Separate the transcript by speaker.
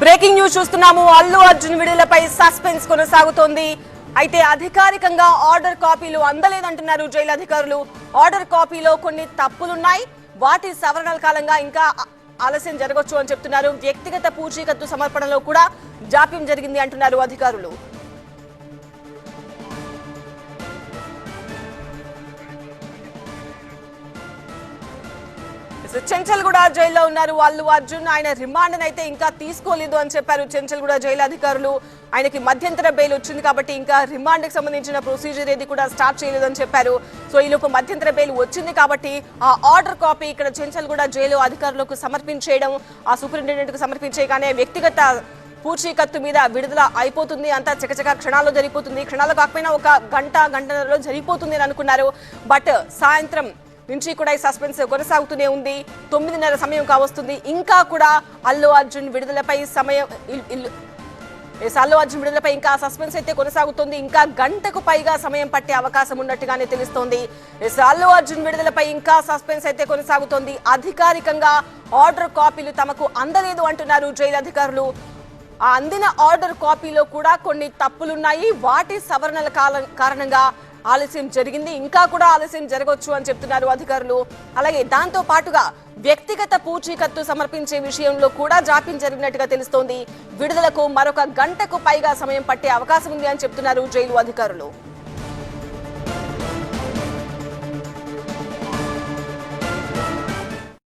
Speaker 1: Breaking news చూస్తున్నాము. Allu Arjun విడుదలపై suspense కొనసాగుతోంది. అయితే అధికారికంగా ఆర్డర్ కాపీలు అందలేదంటున్నారు జైలు అధికారులు. ఆర్డర్ కాపీలో కొన్ని తప్పులున్నాయి, వాటి సవరణల కాలంగా ఇంకా ఆలస్యం జరగొచ్చు అని చెప్తున్నారు. వ్యక్తిగత పూచీకత్తు సమర్పణలో కూడా జాప్యం జరిగింది అంటున్నారు అధికారులు. చెంచల్గూడ జైల్లో ఉన్నారు అల్లు అర్జున్. ఆయన రిమాండ్ అయితే ఇంకా తీసుకోలేదు అని చెప్పారు చెంచల్గూడ జైలు అధికారులు. ఆయనకి మధ్యంతర బెయిల్ వచ్చింది కాబట్టి ఇంకా రిమాండ్ కి సంబంధించిన ప్రొసీజర్ ఏది కూడా స్టార్ట్ చేయలేదు అని చెప్పారు. సో ఈ లోపు మధ్యంతర బెయిల్ వచ్చింది కాబట్టి ఆ ఆర్డర్ కాపీ ఇక్కడ చెంచల్గూడ జైలు అధికారులకు సమర్పించేయడం, ఆ సూపరింటెండెంట్ కు సమర్పించేయగానే వ్యక్తిగత పూచీకత్తు మీద విడుదల అయిపోతుంది. అంతా చకచక క్షణాల్లో జరిగిపోతుంది. క్షణాలు కాకపోయినా ఒక గంటలో జరిగిపోతుంది అని అనుకున్నారు. బట్ సాయంత్రం నుంచి కూడా ఈ సస్పెన్స్ కొనసాగుతూనే ఉంది. 9:30 సమయం కావస్తుంది. ఇంకా కూడా అల్లు అర్జున్ విడుదలపై ఇంకా సస్పెన్స్ అయితే కొనసాగుతుంది. ఇంకా గంటకు పైగా సమయం పట్టే అవకాశం ఉన్నట్టుగానే తెలుస్తోంది. అల్లు అర్జున్ విడుదలపై ఇంకా సస్పెన్స్ అయితే కొనసాగుతోంది. అధికారికంగా ఆర్డర్ కాపీలు తమకు అందలేదు అంటున్నారు జైలు అధికారులు. ఆ అందిన ఆర్డర్ కాపీలో కూడా కొన్ని తప్పులున్నాయి, వాటి సవరణల కారణంగా ఆలస్యం జరిగింది, ఇంకా కూడా ఆలస్యం జరగవచ్చు అని చెప్తున్నారు అధికారులు. అలాగే దాంతో పాటుగా వ్యక్తిగత పూచీకత్తు సమర్పించే విషయంలో కూడా జాప్యం జరిగినట్టుగా తెలుస్తోంది. విడుదలకు మరొక గంటకు పైగా సమయం పట్టే అవకాశం ఉంది అని చెప్తున్నారు జైలు అధికారులు.